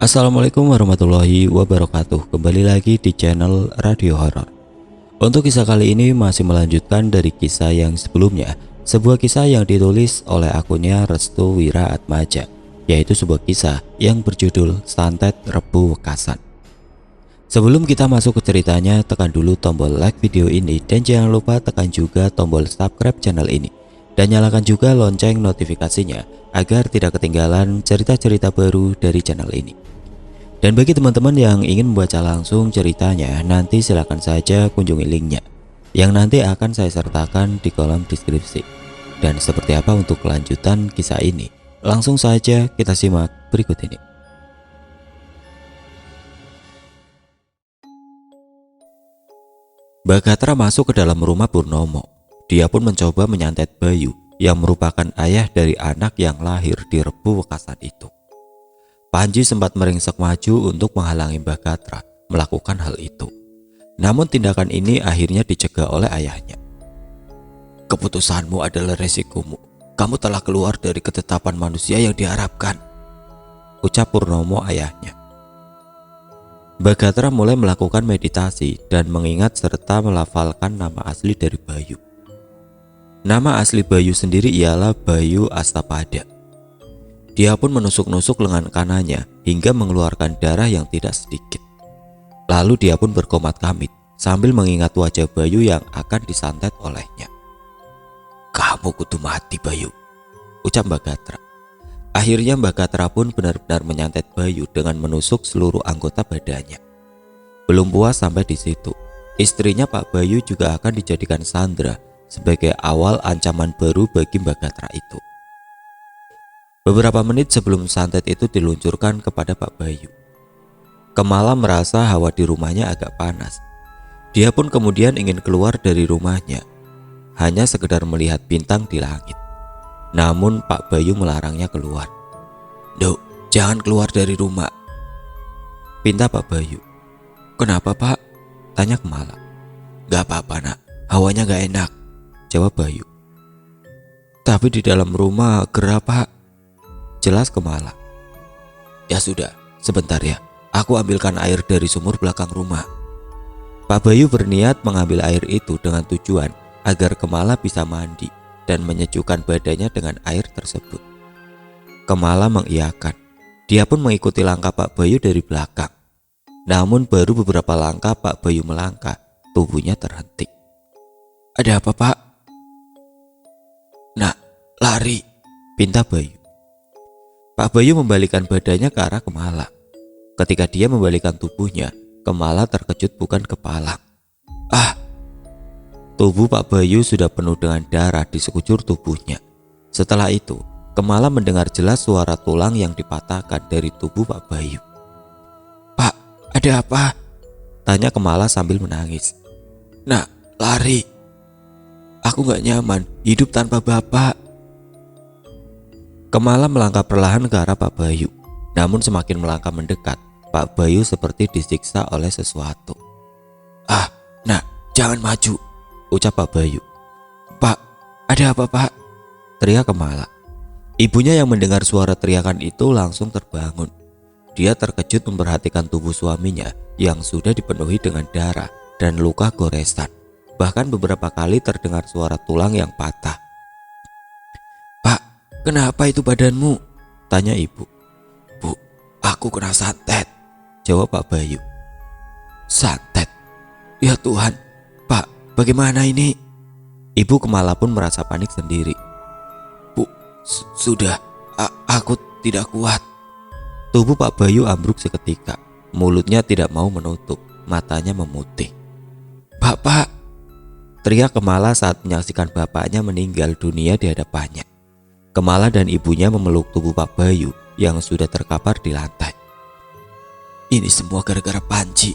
Assalamualaikum warahmatullahi wabarakatuh. Kembali lagi di channel Radio Horor. Untuk kisah kali ini masih melanjutkan dari kisah yang sebelumnya, sebuah kisah yang ditulis oleh akunnya Restu Wira Atmaja, yaitu sebuah kisah yang berjudul Santet Rebu Wekasan. Sebelum kita masuk ke ceritanya, tekan dulu tombol like video ini dan jangan lupa tekan juga tombol subscribe channel ini dan nyalakan juga lonceng notifikasinya agar tidak ketinggalan cerita-cerita baru dari channel ini. Dan bagi teman-teman yang ingin membaca langsung ceritanya, nanti silakan saja kunjungi linknya yang nanti akan saya sertakan di kolom deskripsi. Dan seperti apa untuk kelanjutan kisah ini? Langsung saja kita simak berikut ini. Bagatra masuk ke dalam rumah Purnomo. Dia pun mencoba menyantet Bayu yang merupakan ayah dari anak yang lahir di Rebu Wekasan itu. Panji sempat meringsek maju untuk menghalangi Bagatra melakukan hal itu. Namun tindakan ini akhirnya dicegah oleh ayahnya. "Keputusanmu adalah resikomu. Kamu telah keluar dari ketetapan manusia yang diharapkan," ucap Purnomo ayahnya. Bagatra mulai melakukan meditasi dan mengingat serta melafalkan nama asli dari Bayu. Nama asli Bayu sendiri ialah Bayu Astapada. Dia pun menusuk-nusuk lengan kanannya hingga mengeluarkan darah yang tidak sedikit. Lalu dia pun berkomat-kamit sambil mengingat wajah Bayu yang akan disantet olehnya. "Kamu kudu mati, Bayu," ucap Bagatra. Akhirnya Bagatra pun benar-benar menyantet Bayu dengan menusuk seluruh anggota badannya. Belum puas sampai di situ, istrinya Pak Bayu juga akan dijadikan sandera sebagai awal ancaman baru bagi Bagatra itu. Beberapa menit sebelum santet itu diluncurkan kepada Pak Bayu, Kemala merasa hawa di rumahnya agak panas. Dia pun kemudian ingin keluar dari rumahnya, hanya sekedar melihat bintang di langit. Namun Pak Bayu melarangnya keluar. "Duk, jangan keluar dari rumah," pinta Pak Bayu. "Kenapa, Pak?" tanya Kemala. "Gak apa-apa, nak, hawanya gak enak," jawab Bayu. "Tapi di dalam rumah gerah, Pak," jelas Kemala. "Ya sudah, sebentar ya, aku ambilkan air dari sumur belakang rumah." Pak Bayu berniat mengambil air itu dengan tujuan agar Kemala bisa mandi dan menyejukkan badannya dengan air tersebut. Kemala mengiyakan. Dia pun mengikuti langkah Pak Bayu dari belakang. Namun baru beberapa langkah Pak Bayu melangkah, tubuhnya terhenti. "Ada apa, Pak?" "Nak, lari," pinta Bayu. Pak Bayu membalikkan badannya ke arah Kemala. Ketika dia membalikkan tubuhnya, Kemala terkejut bukan kepala. "Ah!" Tubuh Pak Bayu sudah penuh dengan darah di sekujur tubuhnya. Setelah itu, Kemala mendengar jelas suara tulang yang dipatahkan dari tubuh Pak Bayu. "Pak, ada apa?" tanya Kemala sambil menangis. "Nak, lari. Aku gak nyaman hidup tanpa Bapak." Kemala melangkah perlahan ke arah Pak Bayu. Namun semakin melangkah mendekat, Pak Bayu seperti disiksa oleh sesuatu. "Ah, nak, jangan maju," ucap Pak Bayu. "Pak, ada apa, Pak?" teriak Kemala. Ibunya yang mendengar suara teriakan itu langsung terbangun. Dia terkejut memperhatikan tubuh suaminya yang sudah dipenuhi dengan darah dan luka goresan. Bahkan beberapa kali terdengar suara tulang yang patah. "Pak, kenapa itu badanmu?" tanya ibu. "Bu, aku kena santet," jawab Pak Bayu. "Santet? Ya Tuhan, Pak, bagaimana ini?" Ibu Kemala pun merasa panik sendiri. "Bu, sudah, aku tidak kuat." Tubuh Pak Bayu ambruk seketika. Mulutnya tidak mau menutup, matanya memutih. "Bapak!" teriak Kemala saat menyaksikan bapaknya meninggal dunia di hadapannya. Kemala dan ibunya memeluk tubuh Pak Bayu yang sudah terkapar di lantai. "Ini semua gara-gara Panji,"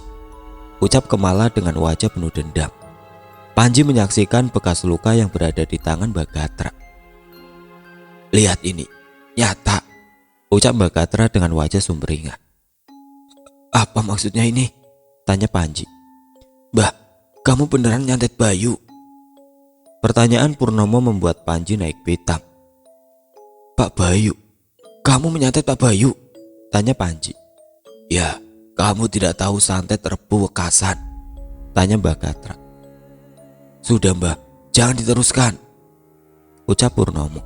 ucap Kemala dengan wajah penuh dendam. Panji menyaksikan bekas luka yang berada di tangan Bagatra. "Lihat ini, nyata," ucap Bagatra dengan wajah sumringah. "Apa maksudnya ini?" tanya Panji. "Mbah, kamu beneran nyantet Bayu?" Pertanyaan Purnomo membuat Panji naik pitam. "Pak Bayu? Kamu menyantet Pak Bayu?" tanya Panji. Ya, kamu tidak tahu santet Rebu Wekasan? Tanya Mbah Gatra. Sudah Mbah, jangan diteruskan, ucap Purnomo.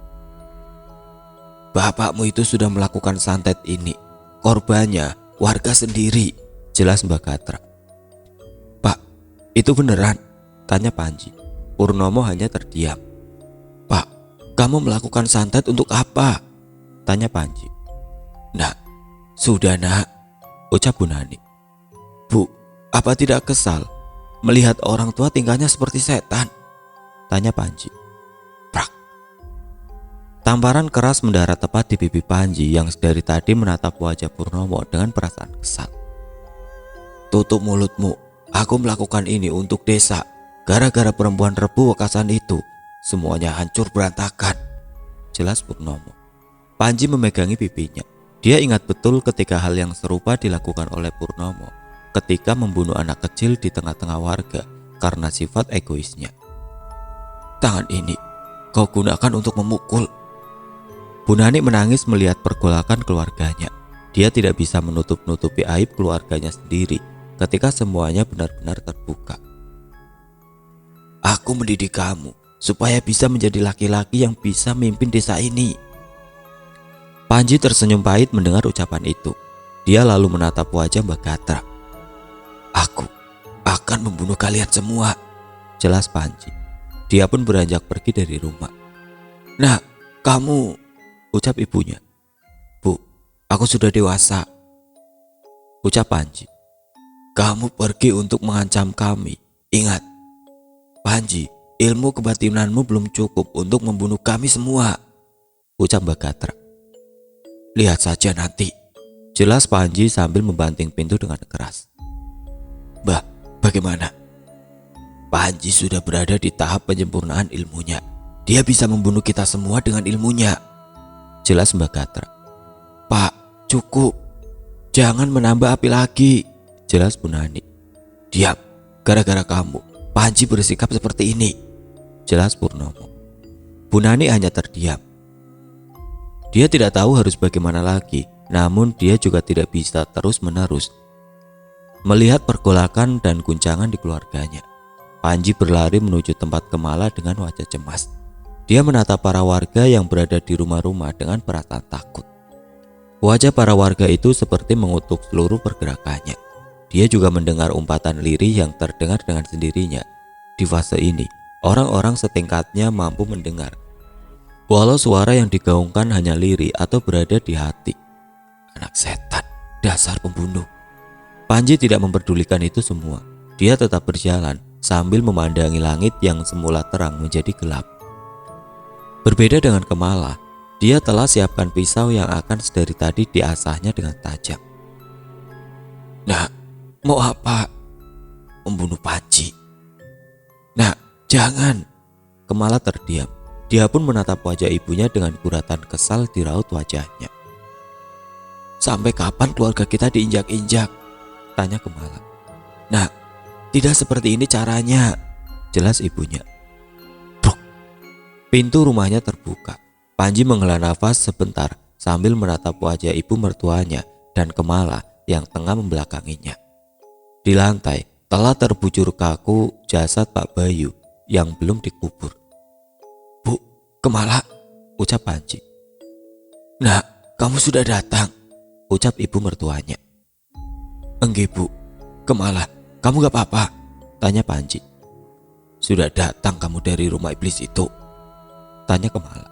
Bapakmu itu sudah melakukan santet ini. Korbannya warga sendiri, jelas Mbah Gatra. Pak, itu beneran? Tanya Panji. Purnomo hanya terdiam. Pak, kamu melakukan santet untuk apa? Tanya Panji. Nak, sudah nak, ucap Bu Nani. Bu, apa tidak kesal melihat orang tua tingkahnya seperti setan? Tanya Panji. Prak. Tamparan keras mendarat tepat di pipi Panji yang dari tadi menatap wajah Purnomo dengan perasaan kesal. Tutup mulutmu, aku melakukan ini untuk desa. Gara-gara perempuan Rebu Wekasan itu, semuanya hancur berantakan, jelas Purnomo. Panji memegangi pipinya. Dia ingat betul ketika hal yang serupa dilakukan oleh Purnomo ketika membunuh anak kecil di tengah-tengah warga karena sifat egoisnya. Tangan ini kau gunakan untuk memukul. Bu Nani menangis melihat pergolakan keluarganya. Dia tidak bisa menutup-nutupi aib keluarganya sendiri ketika semuanya benar-benar terbuka. Aku mendidik kamu supaya bisa menjadi laki-laki yang bisa memimpin desa ini. Panji tersenyum pahit mendengar ucapan itu. Dia lalu menatap wajah Mbah Gatra. Aku akan membunuh kalian semua, jelas Panji. Dia pun beranjak pergi dari rumah. Nah, kamu, ucap ibunya. Bu, aku sudah dewasa, ucap Panji. Kamu pergi untuk mengancam kami. Ingat, Panji, ilmu kebatinanmu belum cukup untuk membunuh kami semua, ucap Mbah Gatra. Lihat saja nanti, jelas Panji sambil membanting pintu dengan keras. Mbah, bagaimana? Panji sudah berada di tahap penyempurnaan ilmunya. Dia bisa membunuh kita semua dengan ilmunya, jelas Mbah Gatra. Pak, cukup. Jangan menambah api lagi, jelas Bu Nani. Diam, gara-gara kamu Panji bersikap seperti ini, jelas Purnomo. Bu Nani hanya terdiam. Dia tidak tahu harus bagaimana lagi, namun dia juga tidak bisa terus-menerus melihat pergolakan dan guncangan di keluarganya. Panji berlari menuju tempat Kemala dengan wajah cemas. Dia menatap para warga yang berada di rumah-rumah dengan perasaan takut. Wajah para warga itu seperti mengutuk seluruh pergerakannya. Dia juga mendengar umpatan lirih yang terdengar dengan sendirinya. Di fase ini, orang-orang setingkatnya mampu mendengar, walau suara yang digaungkan hanya lirih atau berada di hati. Anak setan, dasar pembunuh. Panji tidak memperdulikan itu semua. Dia tetap berjalan sambil memandangi langit yang semula terang menjadi gelap. Berbeda dengan Kemala, dia telah siapkan pisau yang akan sedari tadi diasahnya dengan tajam. Nah, mau apa? Membunuh Panji. Nah, jangan. Kemala terdiam. Dia pun menatap wajah ibunya dengan guratan kesal di raut wajahnya. Sampai kapan keluarga kita diinjak-injak? Tanya Kemala. Nah, tidak seperti ini caranya, jelas ibunya. Bruk. Pintu rumahnya terbuka. Panji menghela nafas sebentar sambil menatap wajah ibu mertuanya dan Kemala yang tengah membelakanginya. Di lantai telah terbujur kaku jasad Pak Bayu yang belum dikubur. Bu, Kemala, ucap Panji. Nah, kamu sudah datang, ucap ibu mertuanya. Enggak Bu, Kemala, kamu gak apa-apa? Tanya Panji. Sudah datang kamu dari rumah iblis itu? Tanya Kemala.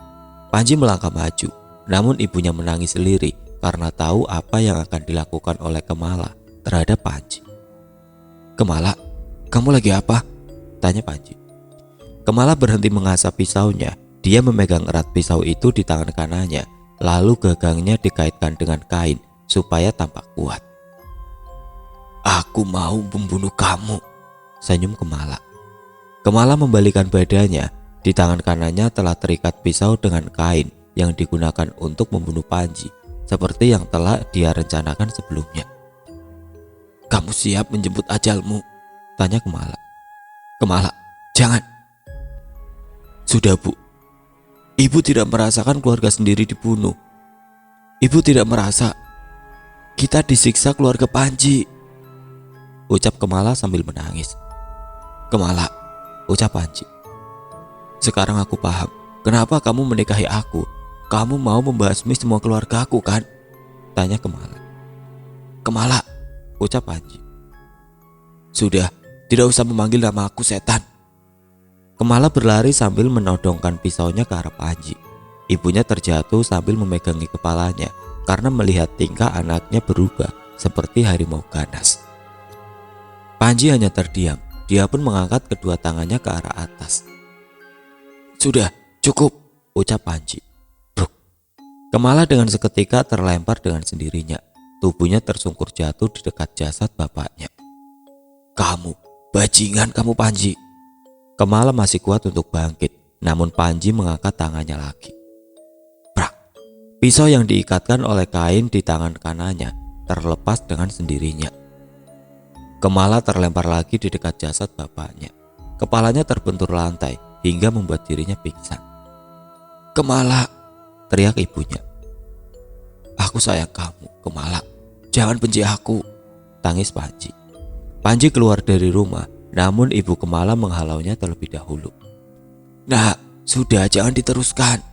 Panji melangkah maju, namun ibunya menangis sendiri karena tahu apa yang akan dilakukan oleh Kemala terhadap Panji. Kemala, kamu lagi apa? Tanya Panji. Kemala berhenti mengasah pisaunya. Dia memegang erat pisau itu di tangan kanannya, lalu gagangnya dikaitkan dengan kain supaya tampak kuat. Aku mau membunuh kamu, senyum Kemala. Kemala membalikan badannya. Di tangan kanannya telah terikat pisau dengan kain yang digunakan untuk membunuh Panji, seperti yang telah dia rencanakan sebelumnya. Kamu siap menjemput ajalmu? Tanya Kemala. Kemala, jangan. Sudah Bu, Ibu tidak merasakan keluarga sendiri dibunuh. Ibu tidak merasa. Kita disiksa keluarga Panji, ucap Kemala sambil menangis. Kemala, ucap Panji. Sekarang aku paham kenapa kamu menikahi aku. Kamu mau membasmi semua keluarga aku kan? Tanya Kemala. Kemala, ucap Panji. Sudah, tidak usah memanggil nama aku setan. Kemala berlari sambil menodongkan pisaunya ke arah Panji. Ibunya terjatuh sambil memegangi kepalanya karena melihat tingkah anaknya berubah seperti harimau ganas. Panji hanya terdiam. Dia pun mengangkat kedua tangannya ke arah atas. Sudah, cukup, ucap Panji. Bruk. Kemala dengan seketika terlempar dengan sendirinya. Tubuhnya tersungkur jatuh di dekat jasad bapaknya. Kamu, bajingan kamu Panji. Kemala masih kuat untuk bangkit, namun Panji mengangkat tangannya lagi. Brak. Pisau yang diikatkan oleh kain di tangan kanannya terlepas dengan sendirinya. Kemala terlempar lagi di dekat jasad bapaknya. Kepalanya terbentur lantai hingga membuat dirinya pingsan. Kemala, teriak ibunya. Aku sayang kamu, Kemala. Jangan benci aku, tangis Panji. Panji keluar dari rumah, namun ibu Kemala menghalaunya terlebih dahulu. Nah, sudah, jangan diteruskan,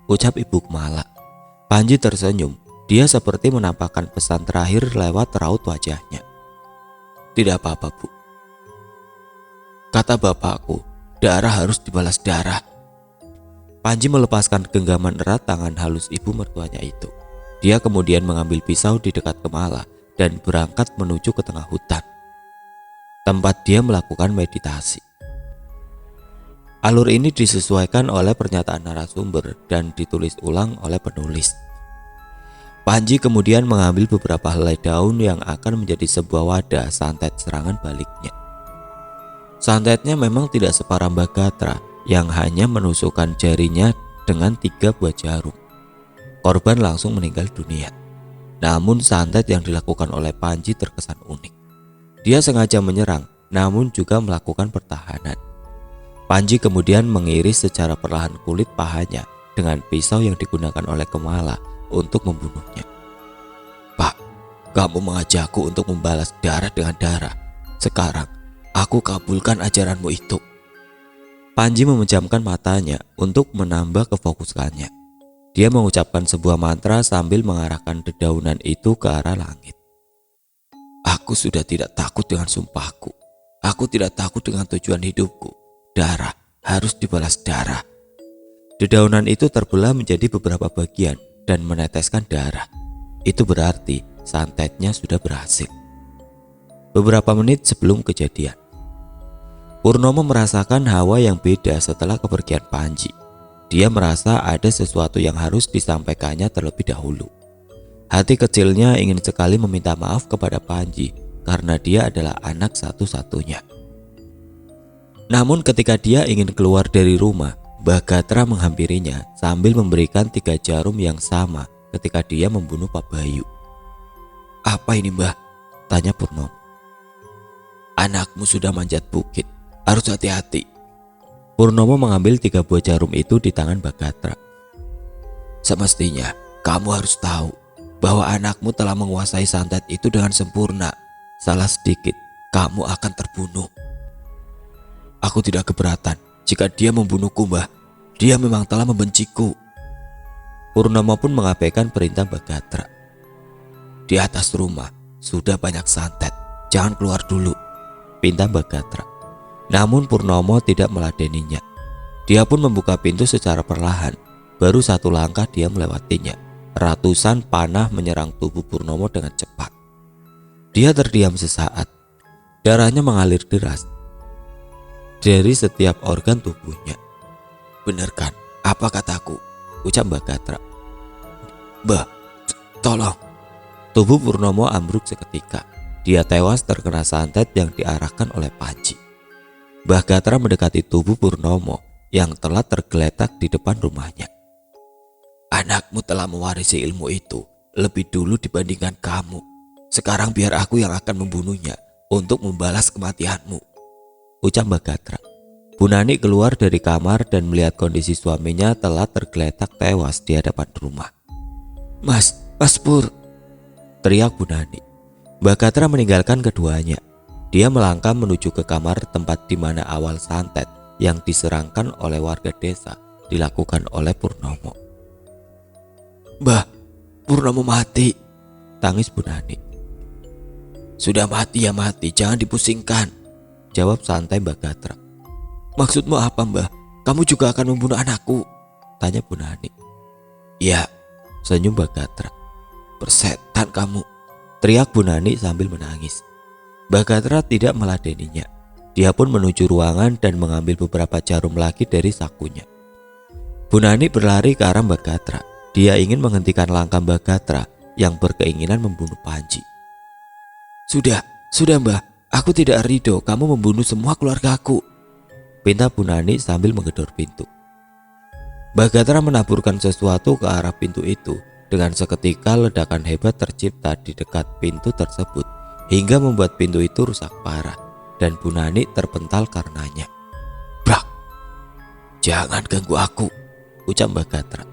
ucap ibu Kemala. Panji tersenyum. Dia seperti menampakkan pesan terakhir lewat raut wajahnya. Tidak apa-apa, Bu. Kata bapakku, darah harus dibalas darah. Panji melepaskan genggaman erat tangan halus ibu mertuanya itu. Dia kemudian mengambil pisau di dekat Kemala dan berangkat menuju ke tengah hutan, tempat dia melakukan meditasi. Alur ini disesuaikan oleh pernyataan narasumber dan ditulis ulang oleh penulis. Panji kemudian mengambil beberapa helai daun yang akan menjadi sebuah wadah santet serangan baliknya. Santetnya memang tidak separah Mbak Gatra yang hanya menusukkan jarinya dengan 3 buah jarum. Korban langsung meninggal dunia. Namun santet yang dilakukan oleh Panji terkesan unik. Dia sengaja menyerang namun juga melakukan pertahanan. Panji kemudian mengiris secara perlahan kulit pahanya dengan pisau yang digunakan oleh Kemala untuk membunuhnya. Pak, kamu mengajakku untuk membalas darah dengan darah. Sekarang, aku kabulkan ajaranmu itu. Panji memejamkan matanya untuk menambah kefokusannya. Dia mengucapkan sebuah mantra sambil mengarahkan dedaunan itu ke arah langit. Aku sudah tidak takut dengan sumpahku. Aku tidak takut dengan tujuan hidupku. Darah harus dibalas darah. Dedaunan itu terbelah menjadi beberapa bagian dan meneteskan darah. Itu berarti santetnya sudah berhasil. Beberapa menit sebelum kejadian, Purnomo merasakan hawa yang beda setelah kepergian Panji. Dia merasa ada sesuatu yang harus disampaikannya terlebih dahulu. Hati kecilnya ingin sekali meminta maaf kepada Panji karena dia adalah anak satu-satunya. Namun ketika dia ingin keluar dari rumah, Mbah Gatra menghampirinya sambil memberikan 3 jarum yang sama ketika dia membunuh Pak Bayu. Apa ini Mbah? Tanya Purnomo. Anakmu sudah manjat bukit, harus hati-hati. Purnomo mengambil 3 buah jarum itu di tangan Mbah Gatra. Semestinya kamu harus tahu bahwa anakmu telah menguasai santet itu dengan sempurna. Salah sedikit, kamu akan terbunuh. Aku tidak keberatan jika dia membunuhku, Mbah. Dia memang telah membenciku. Purnomo pun mengabaikan perintah Mbah Gatra. Di atas rumah sudah banyak santet, jangan keluar dulu, pinta Mbah Gatra. Namun Purnomo tidak meladeninya. Dia pun membuka pintu secara perlahan. Baru 1 langkah dia melewatinya. Ratusan panah menyerang tubuh Purnomo dengan cepat. Dia terdiam sesaat. Darahnya mengalir deras dari setiap organ tubuhnya. Benar kan apa kataku? Ucap Mbah Gatra. Mbah, tolong. Tubuh Purnomo ambruk seketika. Dia tewas terkena santet yang diarahkan oleh Panji. Mbah Gatra mendekati tubuh Purnomo yang telah tergeletak di depan rumahnya. Anakmu telah mewarisi ilmu itu lebih dulu dibandingkan kamu. Sekarang biar aku yang akan membunuhnya untuk membalas kematianmu, ucap Mbah Gatra. Bu Nani keluar dari kamar dan melihat kondisi suaminya telah tergeletak tewas di hadapan rumah. Mas Pur, teriak Bu Nani. Mbak Gatra meninggalkan keduanya. Dia melangkah menuju ke kamar tempat di mana awal santet yang diserangkan oleh warga desa dilakukan oleh Purnomo. "Mbah, Purnomo mati," tangis Bu Nani. "Sudah mati ya mati, jangan dipusingkan," jawab santai Mbak Gatra. "Maksudmu apa, Mbah? Kamu juga akan membunuh anakku?" tanya Bu Nani. "Ya," senyum Mbak Gatra. "Persetan kamu," teriak Bu Nani sambil menangis. Mbak Gatra tidak meladeninya. Dia pun menuju ruangan dan mengambil beberapa jarum lagi dari sakunya. Bu Nani berlari ke arah Mbak Gatra. Dia ingin menghentikan langkah Mbak Gatra yang berkeinginan membunuh Panji. Sudah Mbah, aku tidak ridho kamu membunuh semua keluargaku," pinta Bu Nani sambil menggedor pintu. Mbak Gatra menaburkan sesuatu ke arah pintu itu. Dengan seketika ledakan hebat tercipta di dekat pintu tersebut hingga membuat pintu itu rusak parah dan Bu Nani terpental karenanya. "Brak! Jangan ganggu aku," ucap Mbak Gatra.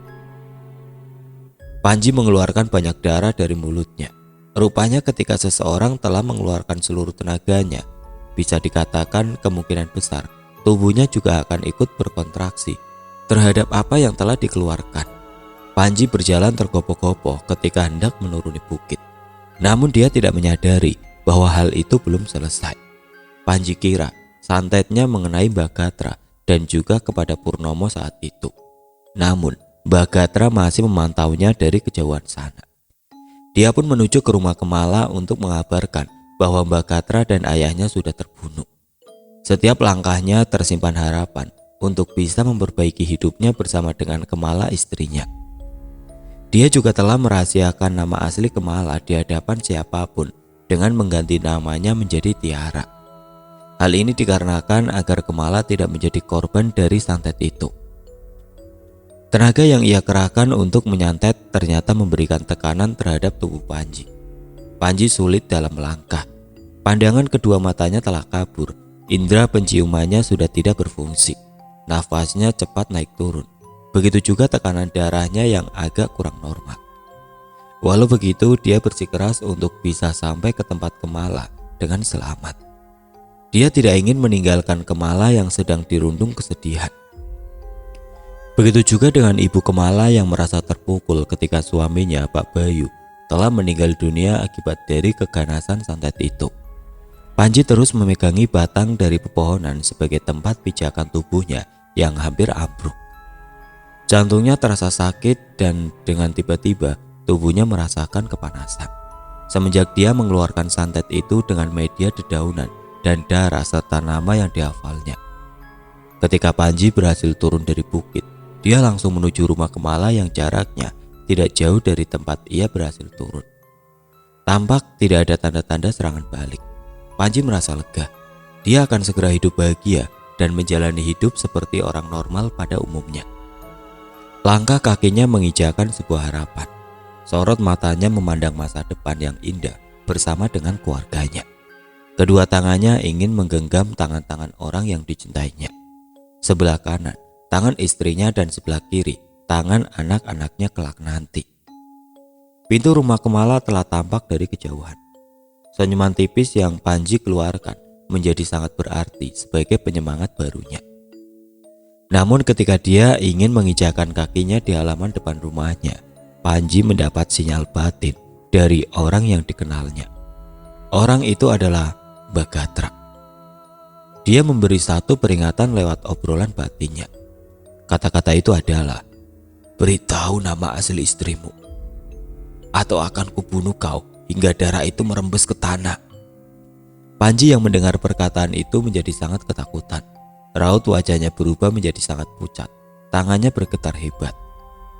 Panji mengeluarkan banyak darah dari mulutnya. Rupanya ketika seseorang telah mengeluarkan seluruh tenaganya, bisa dikatakan kemungkinan besar tubuhnya juga akan ikut berkontraksi terhadap apa yang telah dikeluarkan. Panji berjalan tergopoh-gopoh ketika hendak menuruni bukit. Namun dia tidak menyadari bahwa hal itu belum selesai. Panji kira santetnya mengenai Mbak Gatra dan juga kepada Purnomo saat itu. Namun Mbak Gatra masih memantaunya dari kejauhan sana. Dia pun menuju ke rumah Kemala untuk mengabarkan bahwa Mbak Gatra dan ayahnya sudah terbunuh. Setiap langkahnya tersimpan harapan untuk bisa memperbaiki hidupnya bersama dengan Kemala istrinya. Dia juga telah merahasiakan nama asli Kemala di hadapan siapapun dengan mengganti namanya menjadi Tiara. Hal ini dikarenakan agar Kemala tidak menjadi korban dari santet itu. Tenaga yang ia kerahkan untuk menyantet ternyata memberikan tekanan terhadap tubuh Panji. Panji sulit dalam melangkah. Pandangan kedua matanya telah kabur. Indera penciumannya sudah tidak berfungsi. Nafasnya cepat naik turun. Begitu juga tekanan darahnya yang agak kurang normal. Walau begitu, dia bersikeras untuk bisa sampai ke tempat Kemala dengan selamat. Dia tidak ingin meninggalkan Kemala yang sedang dirundung kesedihan. Begitu juga dengan ibu Kemala yang merasa terpukul ketika suaminya, Pak Bayu, telah meninggal dunia akibat dari keganasan santet itu. Panji terus memegangi batang dari pepohonan sebagai tempat pijakan tubuhnya yang hampir ambruk. Jantungnya terasa sakit dan dengan tiba-tiba tubuhnya merasakan kepanasan. Semenjak dia mengeluarkan santet itu dengan media dedaunan dan darah serta nama yang dihafalnya. Ketika Panji berhasil turun dari bukit, dia langsung menuju rumah Kemala yang jaraknya tidak jauh dari tempat ia berhasil turun. Tampak tidak ada tanda-tanda serangan balik. Panji merasa lega. Dia akan segera hidup bahagia dan menjalani hidup seperti orang normal pada umumnya. Langkah kakinya mengijakan sebuah harapan. Sorot matanya memandang masa depan yang indah bersama dengan keluarganya. Kedua tangannya ingin menggenggam tangan-tangan orang yang dicintainya. Sebelah kanan, tangan istrinya dan sebelah kiri, tangan anak-anaknya kelak nanti. Pintu rumah Kemala telah tampak dari kejauhan. Senyuman tipis yang Panji keluarkan menjadi sangat berarti sebagai penyemangat barunya. Namun ketika dia ingin menginjakkan kakinya di halaman depan rumahnya, Panji mendapat sinyal batin dari orang yang dikenalnya. Orang itu adalah Mbak Gatra. Dia memberi satu peringatan lewat obrolan batinnya. Kata-kata itu adalah, "Beritahu nama asli istrimu, atau akan kubunuh kau hingga darah itu merembes ke tanah." Panji yang mendengar perkataan itu menjadi sangat ketakutan. Raut wajahnya berubah menjadi sangat pucat. Tangannya bergetar hebat.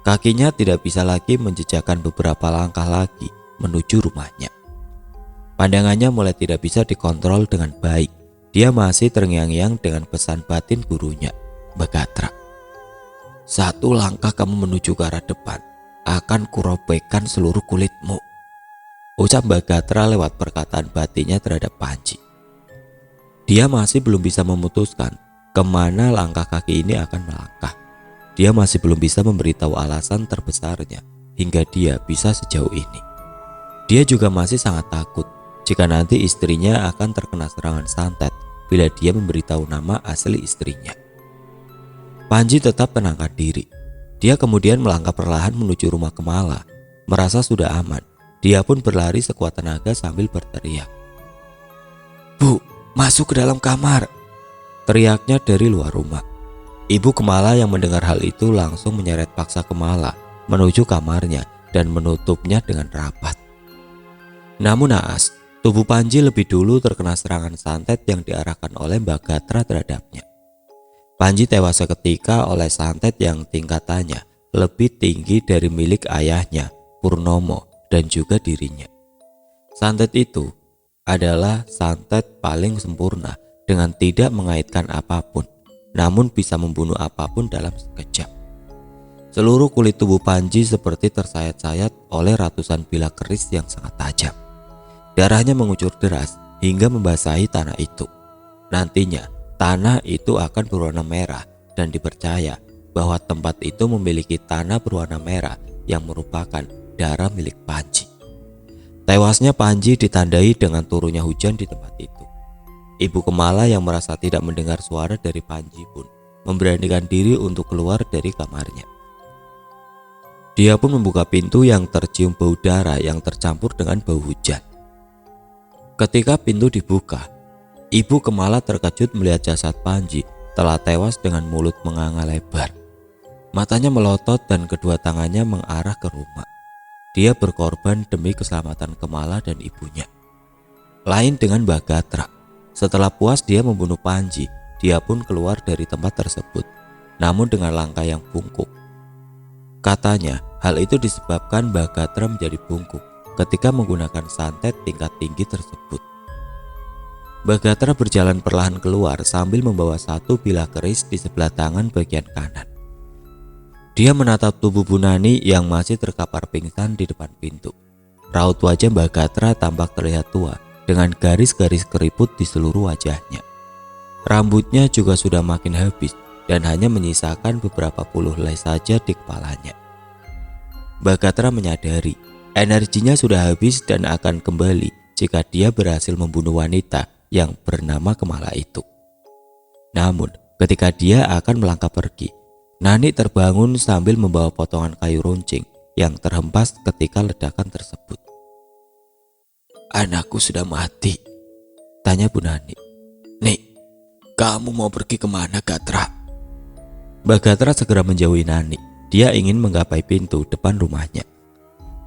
Kakinya tidak bisa lagi menjejakkan beberapa langkah lagi menuju rumahnya. Pandangannya mulai tidak bisa dikontrol dengan baik. Dia masih terngiang-ngiang dengan pesan batin gurunya, Mbak Gatra. "Satu langkah kamu menuju ke arah depan, akan kurobekkan seluruh kulitmu," ucap Mbak Gatra lewat perkataan batinnya terhadap Panji. Dia masih belum bisa memutuskan kemana langkah kaki ini akan melangkah. Dia masih belum bisa memberitahu alasan terbesarnya hingga dia bisa sejauh ini. Dia juga masih sangat takut jika nanti istrinya akan terkena serangan santet bila dia memberitahu nama asli istrinya. Panji tetap menangkan diri. Dia kemudian melangkah perlahan menuju rumah Kemala. Merasa sudah aman, dia pun berlari sekuat tenaga sambil berteriak. "Bu, masuk ke dalam kamar!" teriaknya dari luar rumah. Ibu Kemala yang mendengar hal itu langsung menyeret paksa Kemala menuju kamarnya dan menutupnya dengan rapat. Namun naas, tubuh Panji lebih dulu terkena serangan santet yang diarahkan oleh Mbak Gatra terhadapnya. Panji tewas seketika oleh santet yang tingkatannya lebih tinggi dari milik ayahnya, Purnomo, dan juga dirinya. Santet itu adalah santet paling sempurna dengan tidak mengaitkan apapun, namun bisa membunuh apapun dalam sekejap. Seluruh kulit tubuh Panji seperti tersayat-sayat oleh ratusan bilah keris yang sangat tajam. Darahnya mengucur deras hingga membasahi tanah itu. Nantinya, tanah itu akan berwarna merah dan dipercaya bahwa tempat itu memiliki tanah berwarna merah yang merupakan darah milik Panji. Tewasnya Panji ditandai dengan turunnya hujan di tempat itu. Ibu Kemala yang merasa tidak mendengar suara dari Panji pun memberanikan diri untuk keluar dari kamarnya. Dia pun membuka pintu yang tercium bau darah yang tercampur dengan bau hujan. Ketika pintu dibuka, Ibu Kemala terkejut melihat jasad Panji telah tewas dengan mulut menganga lebar. Matanya melotot dan kedua tangannya mengarah ke rumah. Dia berkorban demi keselamatan Kemala dan ibunya. Lain dengan Mbak Gatra, setelah puas dia membunuh Panji, dia pun keluar dari tempat tersebut, namun dengan langkah yang bungkuk. Katanya, hal itu disebabkan Mbak Gatra menjadi bungkuk ketika menggunakan santet tingkat tinggi tersebut. Mbak Gatra berjalan perlahan keluar sambil membawa satu bilah keris di sebelah tangan bagian kanan. Dia menatap tubuh Bu Nani yang masih terkapar pingsan di depan pintu. Raut wajah Mbak Gatra tampak terlihat tua dengan garis-garis keriput di seluruh wajahnya. Rambutnya juga sudah makin habis dan hanya menyisakan beberapa puluh helai saja di kepalanya. Mbak Gatra menyadari energinya sudah habis dan akan kembali jika dia berhasil membunuh wanita yang bernama Kemala itu. Namun, ketika dia akan melangkah pergi, Nani terbangun sambil membawa potongan kayu runcing yang terhempas ketika ledakan tersebut. "Anakku sudah mati," tanya Bu Nani. "Nih, kamu mau pergi kemana, Gatra?" Mbak Gatra segera menjauhi Nani. Dia ingin menggapai pintu depan rumahnya.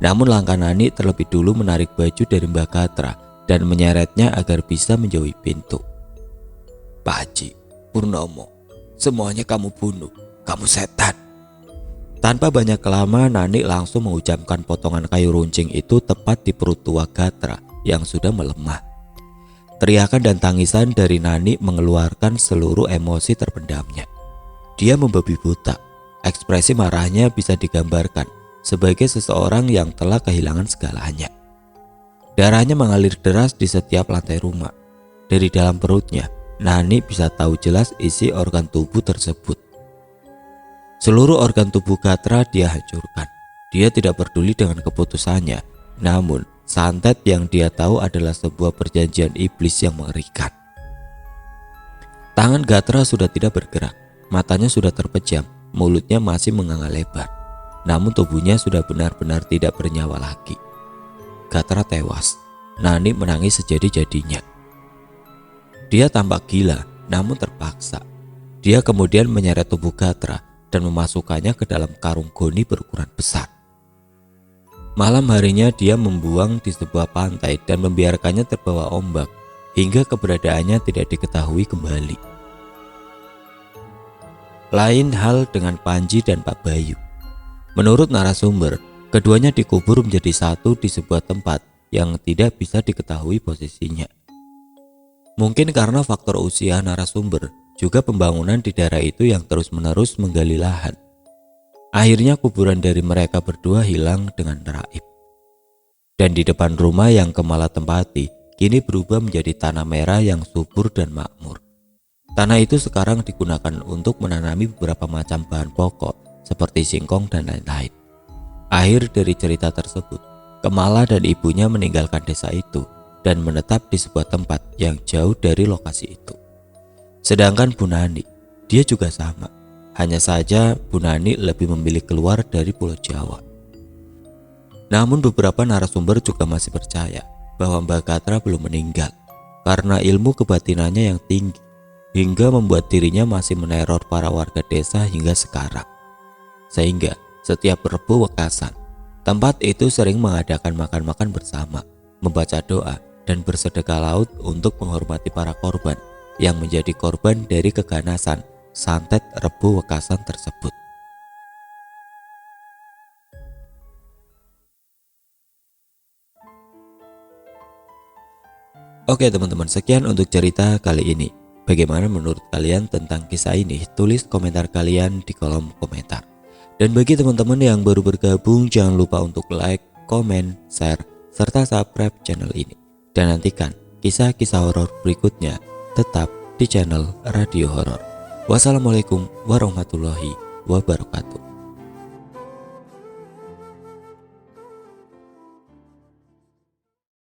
Namun langkah Nani terlebih dulu menarik baju dari Mbak Gatra dan menyeretnya agar bisa menjauhi pintu. "Panji, Purnomo, semuanya kamu bunuh, kamu setan." Tanpa banyak lama, Nani langsung mengucapkan potongan kayu runcing itu tepat di perut tua Gatra yang sudah melemah. Teriakan dan tangisan dari Nani mengeluarkan seluruh emosi terpendamnya. Dia membabi buta. Ekspresi marahnya bisa digambarkan sebagai seseorang yang telah kehilangan segalanya. Darahnya mengalir deras di setiap lantai rumah. Dari dalam perutnya, Nani bisa tahu jelas isi organ tubuh tersebut. Seluruh organ tubuh Gatra dia hancurkan. Dia tidak peduli dengan keputusannya, namun santet yang dia tahu adalah sebuah perjanjian iblis yang mengerikan. Tangan Gatra sudah tidak bergerak, matanya sudah terpejam, mulutnya masih menganga lebar. Namun tubuhnya sudah benar-benar tidak bernyawa lagi. Gatra tewas. Nani menangis sejadi-jadinya. Dia tampak gila, namun terpaksa. Dia kemudian menyeret tubuh Gatra dan memasukkannya ke dalam karung goni berukuran besar. Malam harinya dia membuang di sebuah pantai dan membiarkannya terbawa ombak hingga keberadaannya tidak diketahui kembali. Lain hal dengan Panji dan Pak Bayu. Menurut narasumber, keduanya dikubur menjadi satu di sebuah tempat yang tidak bisa diketahui posisinya. Mungkin karena faktor usia narasumber, juga pembangunan di daerah itu yang terus-menerus menggali lahan. Akhirnya kuburan dari mereka berdua hilang dengan raib. Dan di depan rumah yang Kemala tempati, kini berubah menjadi tanah merah yang subur dan makmur. Tanah itu sekarang digunakan untuk menanami beberapa macam bahan pokok seperti singkong dan lain-lain. Akhir dari cerita tersebut, Kemala dan ibunya meninggalkan desa itu dan menetap di sebuah tempat yang jauh dari lokasi itu. Sedangkan Bu Nani, dia juga sama. Hanya saja Bu Nani lebih memilih keluar dari Pulau Jawa. Namun beberapa narasumber juga masih percaya bahwa Mbak Gatra belum meninggal karena ilmu kebatinannya yang tinggi hingga membuat dirinya masih meneror para warga desa hingga sekarang. Sehingga setiap Rebo Wekasan, tempat itu sering mengadakan makan-makan bersama, membaca doa, dan bersedekah laut untuk menghormati para korban yang menjadi korban dari keganasan santet Rebo Wekasan tersebut. Oke teman-teman, sekian untuk cerita kali ini. Bagaimana menurut kalian tentang kisah ini? Tulis komentar kalian di kolom komentar. Dan bagi teman-teman yang baru bergabung, jangan lupa untuk like, komen, share, serta subscribe channel ini. Dan nantikan kisah-kisah horor berikutnya tetap di channel Radio Horor. Wassalamualaikum warahmatullahi wabarakatuh.